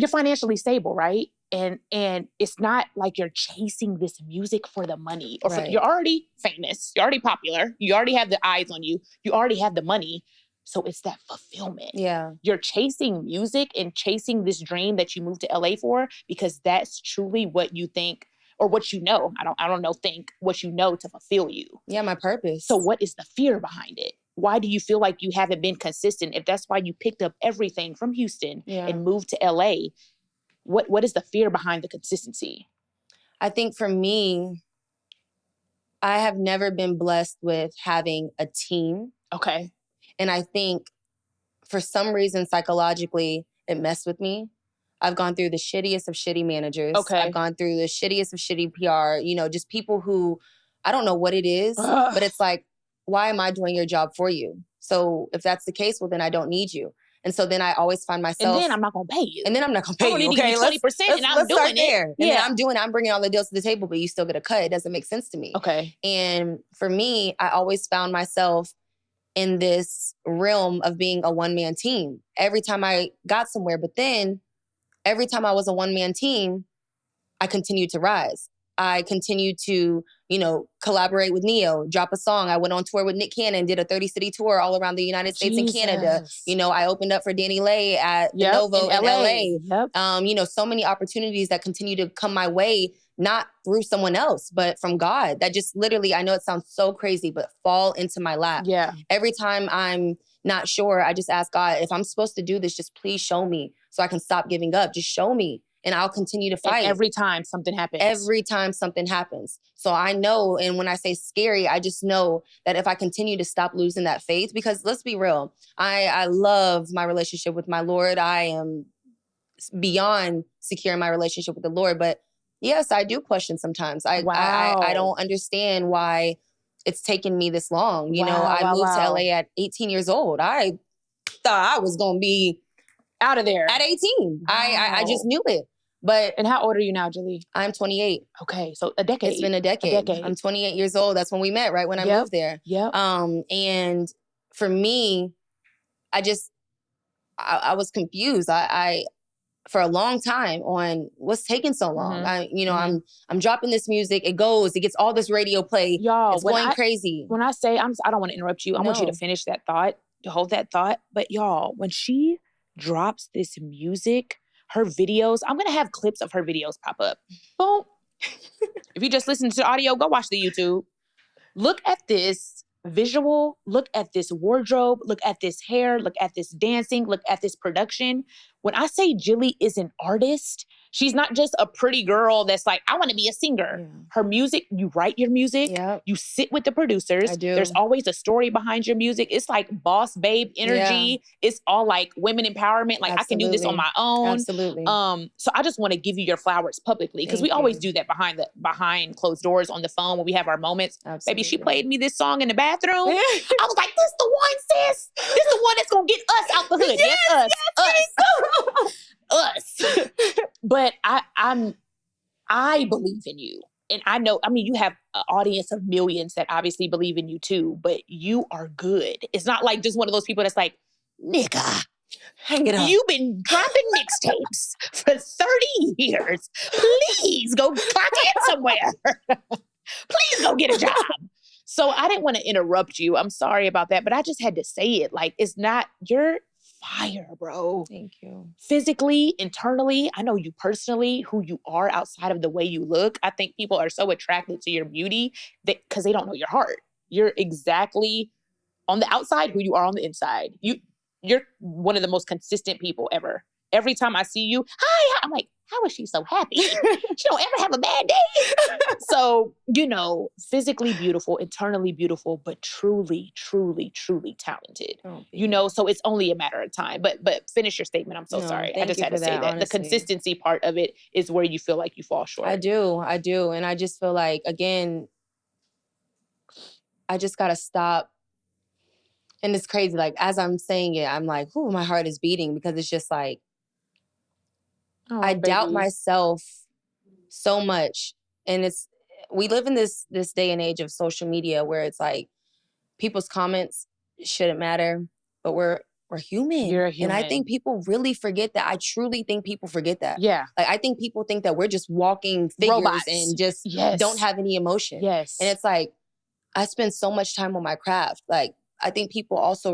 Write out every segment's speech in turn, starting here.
you're financially stable, right? And it's not like you're chasing this music for the money. Or you're already famous. You're already popular. You already have the eyes on you. You already have the money. So it's that fulfillment. Yeah. You're chasing music and chasing this dream that you moved to LA for because that's truly what you think or what you know. I don't know, think what you know to fulfill you. Yeah, my purpose. So what is the fear behind it? Why do you feel like you haven't been consistent? If that's why you picked up everything from Houston and moved to LA, what is the fear behind the consistency? I think for me, I have never been blessed with having a team. Okay. And I think for some reason, psychologically, it messed with me. I've gone through the shittiest of shitty managers. Okay. I've gone through the shittiest of shitty PR, you know, just people who, I don't know what it is, but it's like, why am I doing your job for you? So if that's the case, well, then I don't need you. And so then I always find myself... And then I'm not going to pay you. And then I'm not going to pay you, I don't need to give you 20% and I'm doing it. There. And then I'm doing it. I'm bringing all the deals to the table, but you still get a cut. It doesn't make sense to me. Okay. And for me, I always found myself in this realm of being a one-man team every time I got somewhere. But then every time I was a one-man team, I continued to rise. I continued to, you know, collaborate with Neo, drop a song. I went on tour with Nick Cannon, did a 30-city tour all around the United States and Canada. You know, I opened up for Danny Lay at the Novo in LA. Yep. You know, so many opportunities that continue to come my way, not through someone else, but from God. That just literally, I know it sounds so crazy, but fall into my lap. Yeah. Every time I'm not sure, I just ask God, if I'm supposed to do this, just please show me so I can stop giving up. Just show me. And I'll continue to fight. And every time something happens. Every time something happens. So I know, and when I say scary, I just know that if I continue to stop losing that faith, because let's be real, I love my relationship with my Lord. I am beyond secure in my relationship with the Lord. But yes, I do question sometimes. I don't understand why it's taken me this long. You know, I moved to LA at 18 years old. I thought I was going to be out of there at 18. Wow. I just knew it. But and how old are you now, Jilly? I'm 28. Okay, so a decade. It's been a decade. I'm 28 years old. That's when we met, right when I moved there. Yeah. And for me, I was confused. I for a long time on what's taking so long. Mm-hmm. I'm dropping this music. It gets all this radio play. Y'all, it's going crazy. When I say I don't want to interrupt you. I want you to finish that thought, to hold that thought. But y'all, when she drops this music, her videos, I'm going to have clips of her videos pop up. Boom. If you just listen to the audio, go watch the YouTube. Look at this visual. Look at this wardrobe. Look at this hair. Look at this dancing. Look at this production. When I say Jilly is an artist, she's not just a pretty girl that's like, I want to be a singer. Yeah. Her music, you write your music. Yep. You sit with the producers. I do. There's always a story behind your music. It's like boss babe energy. Yeah. It's all like women empowerment. Like, I can do this on my own. Absolutely. So I just want to give you your flowers publicly because we always do that behind closed doors on the phone when we have our moments. Absolutely. Baby, she played me this song in the bathroom. I was like, this the one, sis. This the one that's going to get us out the hood. Yes, us. Us. But I believe in you. And I know, I mean, you have an audience of millions that obviously believe in you too, but you are good. It's not like just one of those people that's like, nigga, hang it up. You've been dropping mixtapes for 30 years. Please go clock in somewhere. Please go get a job. So I didn't want to interrupt you. I'm sorry about that, but I just had to say it. Like, it's not, you're fire, bro. Thank you. Physically, internally, I know you personally, who you are outside of the way you look. I think people are so attracted to your beauty because they don't know your heart. You're exactly on the outside who you are on the inside. You're one of the most consistent people ever. Every time I see you, hi, I'm like, how is she so happy? She don't ever have a bad day. So, physically beautiful, internally beautiful, but truly, truly, truly talented. Oh, so it's only a matter of time. But finish your statement. I'm so sorry. I just had to say that. Honestly. The consistency part of it is where you feel like you fall short. I do. And I just feel like, again, I just got to stop. And it's crazy. Like, as I'm saying it, I'm like, ooh, my heart is beating because it's just like, I doubt myself so much. And we live in this day and age of social media where it's like people's comments shouldn't matter, but we're we're human. You're a human. And I think people really forget that. I truly think people forget that. Yeah. Like, I think people think that we're just walking figures Robots. and just Yes. don't have any emotion. Yes. And it's like, I spend so much time on my craft. Like, I think people also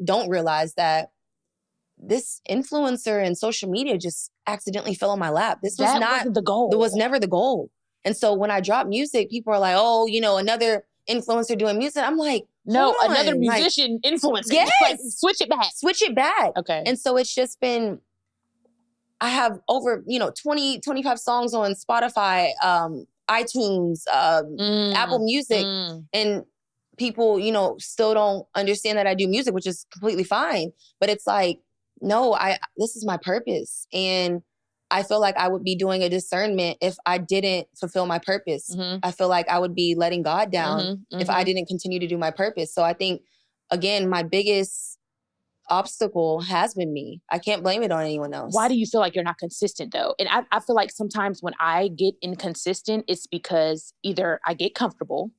don't realize that this influencer and social media just accidentally fell on my lap. This was wasn't the goal. It was never the goal. And so when I drop music, people are like, oh, you know, another influencer doing music. I'm like, no, another musician influencer. Yes. Like, switch it back. Switch it back. Okay. And so it's just been, I have over, 20, 25 songs on Spotify, iTunes, Apple Music. And people, still don't understand that I do music, which is completely fine. But it's like, no, this is my purpose. And I feel like I would be doing a discernment if I didn't fulfill my purpose. I feel like I would be letting God down if I didn't continue to do my purpose. So I think, again, my biggest obstacle has been me. I can't blame it on anyone else. Why do you feel like you're not consistent, though? And I feel like sometimes when I get inconsistent, it's because either I get comfortable,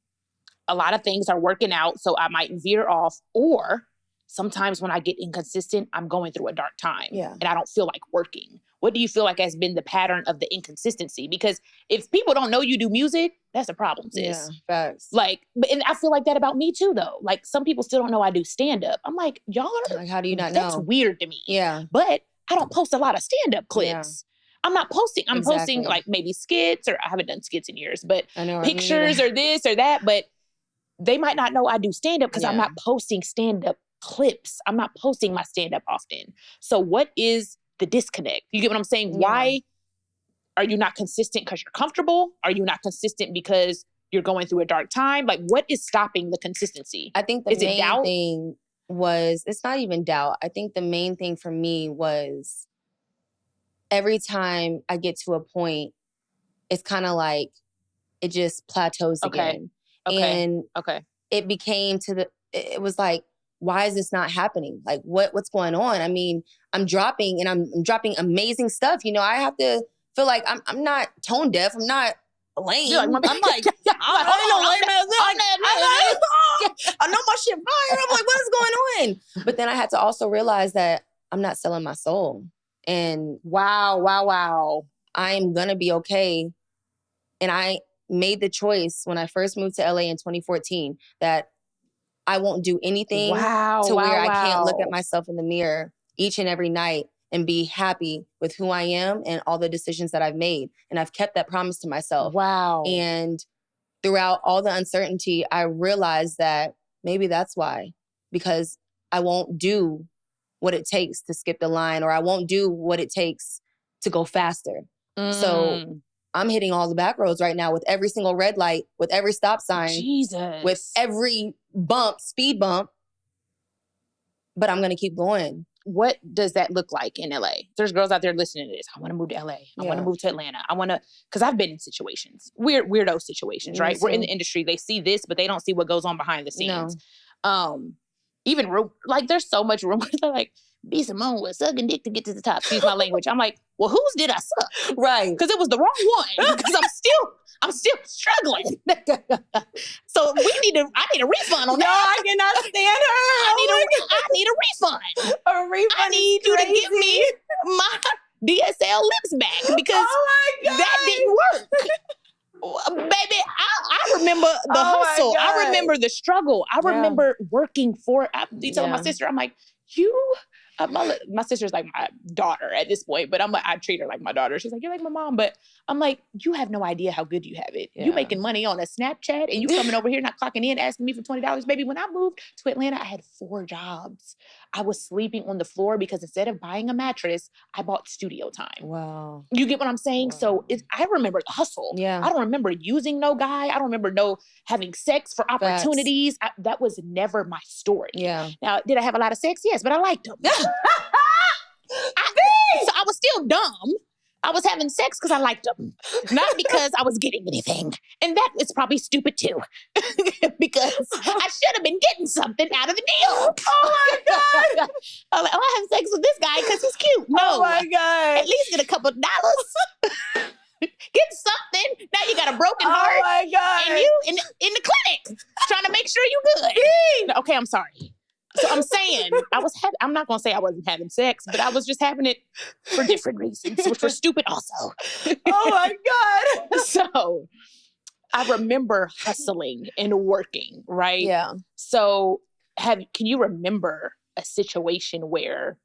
a lot of things are working out, so I might veer off, or sometimes when I get inconsistent, I'm going through a dark time and I don't feel like working. What do you feel like has been the pattern of the inconsistency? Because if people don't know you do music, that's a problem, sis. Yeah, facts. Like, and I feel like that about me too, though. Like, some people still don't know I do stand-up. I'm like, y'all are... Like, how do you not know? That's weird to me. Yeah. But I don't post a lot of stand-up clips. Yeah. I'm not posting. I'm Exactly. posting like maybe skits, or I haven't done skits in years, but pictures or this or that. But they might not know I do stand-up because I'm not posting stand-up clips. I'm not posting my stand-up often. So what is the disconnect? You get what I'm saying? Yeah. Why are you not consistent? Because you're comfortable? Are you not consistent because you're going through a dark time? Like, what is stopping the consistency? I think the main thing was, it's not even doubt. I think the main thing for me was, every time I get to a point, it's kind of it just plateaus again. And it became it was like, why is this not happening? Like, what's going on? I mean, I'm dropping amazing stuff. I have to feel like I'm not tone deaf. I'm not lame. I'm like, I know my shit fire. I'm like, what is going on? But then I had to also realize that I'm not selling my soul. And wow. I'm going to be okay. And I made the choice when I first moved to LA in 2014 that I won't do anything to where I can't look at myself in the mirror each and every night and be happy with who I am and all the decisions that I've made. And I've kept that promise to myself. Wow. And throughout all the uncertainty, I realized that maybe that's why. Because I won't do what it takes to skip the line, or I won't do what it takes to go faster. So I'm hitting all the back roads right now with every single red light, with every stop sign, with every speed bump. But I'm going to keep going. What does that look like in LA? There's girls out there listening to this. I want to move to LA. I want to move to Atlanta. I want to, because I've been in situations, weirdo situations, right? We're in the industry. They see this, but they don't see what goes on behind the scenes. Even there's so much rumors. They're like, B Simone was sucking dick to get to the top. Excuse my language. I'm like, well, whose did I suck? Right. Because it was the wrong one. Because I'm still struggling. So I need a refund on that. No, I cannot stand her. I need a refund. A refund. I need you to give me my DSL lips back, because that didn't work. Baby, I remember the hustle. I remember the struggle. I remember working for, telling my sister, I'm like, my sister's like my daughter at this point, but I treat her like my daughter. She's like, you're like my mom. But I'm like, you have no idea how good you have it. Yeah. You making money on a Snapchat and you coming over here not clocking in, asking me for $20. Baby, when I moved to Atlanta, I had 4 jobs. I was sleeping on the floor because instead of buying a mattress, I bought studio time. Wow. You get what I'm saying? Wow. So I remember the hustle. Yeah. I don't remember using no guy. I don't remember having sex for opportunities. That was never my story. Yeah. Now, did I have a lot of sex? Yes, but I liked them. So I was still dumb. I was having sex because I liked them, not because I was getting anything. And that is probably stupid too, because I should have been getting something out of the deal. Oh my God. I'm like, I have sex with this guy because he's cute. No. Oh my God. At least get a couple dollars. Get something. Now you got a broken heart. Oh my God. And you in the clinic trying to make sure you good. Okay, I'm sorry. So I'm saying I'm not gonna say I wasn't having sex, but I was just having it for different reasons, which were stupid also. Oh my God. So I remember hustling and working, right? Yeah. So can you remember a situation where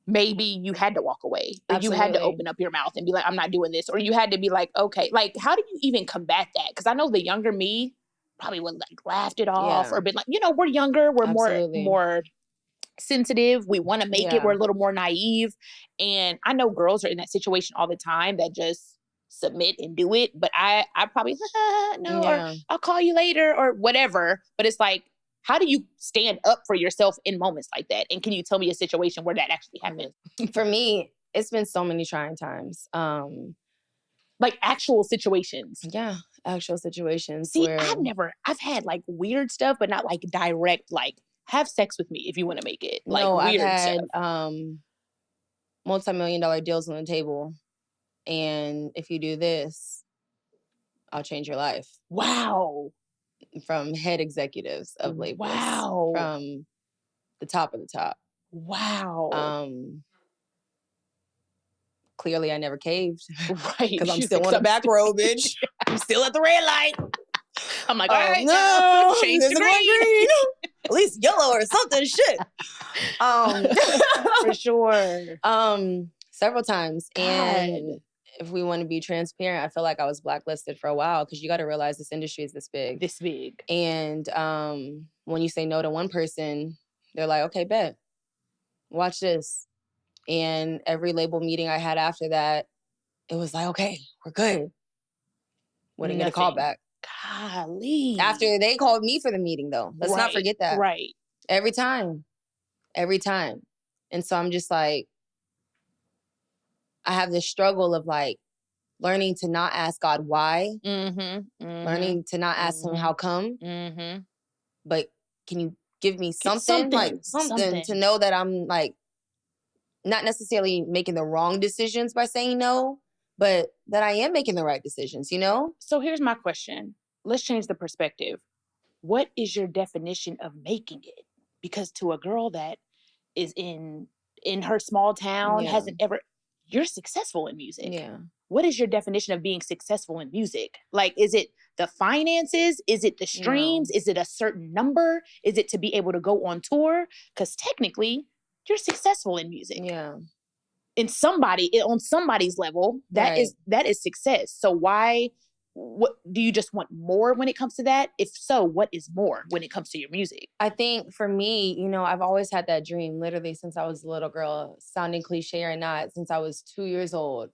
maybe you had to walk away, or you had to open up your mouth and be like, I'm not doing this, or you had to be like, okay, like, how do you even combat that? Because I know the younger me probably would like laughed it off or been like, we're younger, we're more sensitive, we want to make it, we're a little more naive. And I know girls are in that situation all the time that just submit and do it, but I probably no, or I'll call you later or whatever. But it's like, how do you stand up for yourself in moments like that? And can you tell me a situation where that actually happened? For me, it's been so many trying times. Like actual situations. Yeah, actual situations. See, I've had like weird stuff, but not like direct, like have sex with me if you want to make it. Like no, weird I've had stuff. multi-million-dollar deals on the table. And if you do this, I'll change your life. Wow. From head executives of labels. Wow. From the top of the top. Wow. Clearly I never caved. Right. Because I'm still on the back road, bitch. I'm still at the red light. I'm like, all right, no, change the green. At least yellow or something. Shit. For sure. Several times. God. And if we want to be transparent, I feel like I was blacklisted for a while because you got to realize this industry is this big. This big. And when you say no to one person, they're like, okay, bet. Watch this. And every label meeting I had after that, it was like, okay, we're good. Wouldn't get a call back. Golly. After they called me for the meeting, though. Let's not forget that. Right. Every time. Every time. And so I'm just like, I have this struggle of like learning to not ask God why. Learning to not ask him how come. But can you give me something? Like something to know that I'm like not necessarily making the wrong decisions by saying no, but that I am making the right decisions, you know? So here's my question. Let's change the perspective. What is your definition of making it? Because to a girl that is in her small town, hasn't ever, you're successful in music. Yeah. What is your definition of being successful in music? Like, is it the finances? Is it the streams? No. Is it a certain number? Is it to be able to go on tour? Because technically, you're successful in music. Yeah. On somebody's level, that is success. So what do you just want more when it comes to that? If so, what is more when it comes to your music? I think for me, I've always had that dream literally since I was a little girl, sounding cliche or not, since I was 2 years old.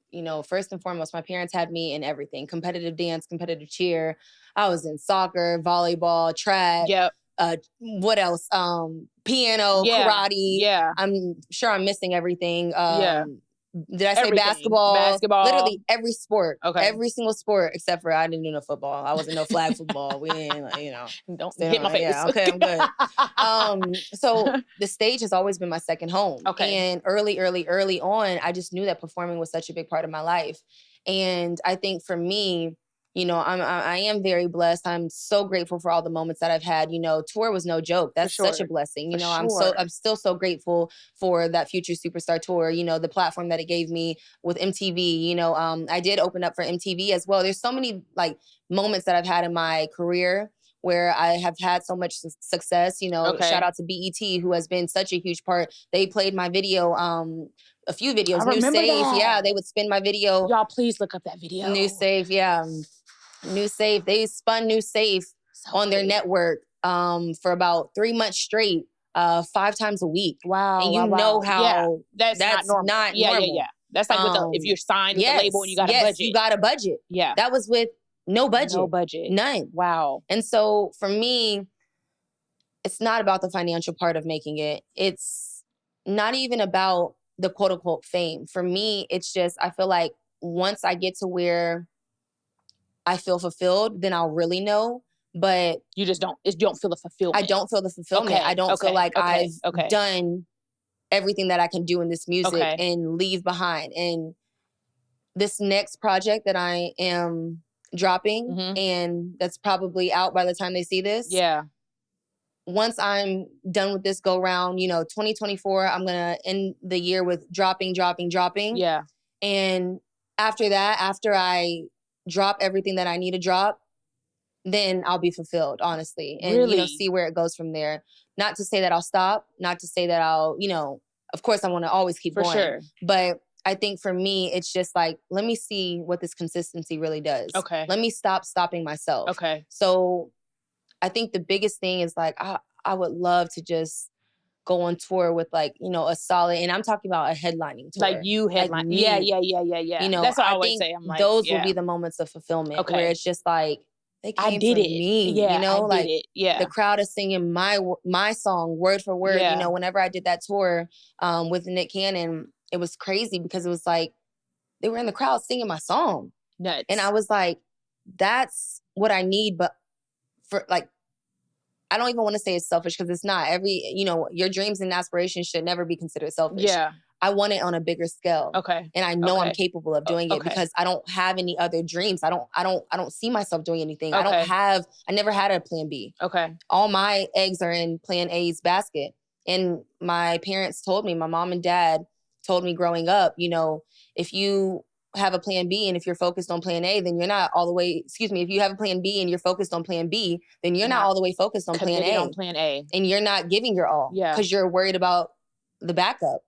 First and foremost, my parents had me in everything: competitive dance, competitive cheer. I was in soccer, volleyball, track. Yep. What else? Piano, karate. Yeah. I'm sure I'm missing everything. Did I say Everything. basketball? Literally every sport. Okay. Every single sport except for I didn't do no football. I wasn't no flag football. We didn't, Don't hit my face. Yeah, okay, I'm good. So the stage has always been my second home. Okay. And early on, I just knew that performing was such a big part of my life. And I think for me, I am very blessed. I'm so grateful for all the moments that I've had. Tour was no joke. That's such a blessing. I'm still so grateful for that Future Superstar tour. The platform that it gave me with MTV. I did open up for MTV as well. There's so many like moments that I've had in my career where I have had so much success. Shout out to BET, who has been such a huge part. They played my video. A few videos. New Safe. That. Yeah, they would spin my video. Y'all, please look up that video. New Safe. Yeah. New Safe. They spun New Safe on their network for about 3 months straight, 5 times a week. Wow. And you know how that's not normal. Yeah. That's like if you're signed with a label and you got a budget. You got a budget. Yeah. That was with no budget. No budget. None. Wow. And so for me, it's not about the financial part of making it. It's not even about the quote unquote fame. For me, it's just, I feel like once I get to where I feel fulfilled, then I'll really know. But you don't feel the fulfillment. I don't feel the fulfillment. Okay. I don't feel like I've done everything that I can do in this music and leave behind. And this next project that I am dropping, and that's probably out by the time they see this. Yeah. once I'm done with this go round, 2024, I'm going to end the year with dropping. Yeah. And after that, after I drop everything that I need to drop, then I'll be fulfilled, honestly. And, Really? see where it goes from there. Not to say that I'll stop, not to say that I'll, of course I want to always keep For going. sure. But I think for me, it's just like, let me see what this consistency really does. Okay. Let me stop stopping myself. Okay. So I think the biggest thing is like, I would love to just go on tour with like, a solid, and I'm talking about a headlining tour. Like you headline. Like me. Yeah. That's what I always think say. I'm like, those will be the moments of fulfillment where it's just like, they came I did for it. me, Yeah, I like did it. Yeah. the crowd is singing my song word for word. Yeah. Whenever I did that tour with Nick Cannon, it was crazy because it was like they were in the crowd singing my song. Nuts. And I was like, that's what I need. But for like, I don't even want to say it's selfish because it's not. Your dreams and aspirations should never be considered selfish. Yeah. I want it on a bigger scale. Okay. And I know I'm capable of doing it because I don't have any other dreams. I don't see myself doing anything. Okay. I never had a plan B. Okay. All my eggs are in plan A's basket. And my parents told me, my mom and dad told me growing up, if you have a plan B and if you're focused on plan A, then you're not all the way, if you have a plan B and you're focused on plan B, then you're not all the way focused on plan A. On plan A. And you're not giving your all. Yeah. Because you're worried about the backup.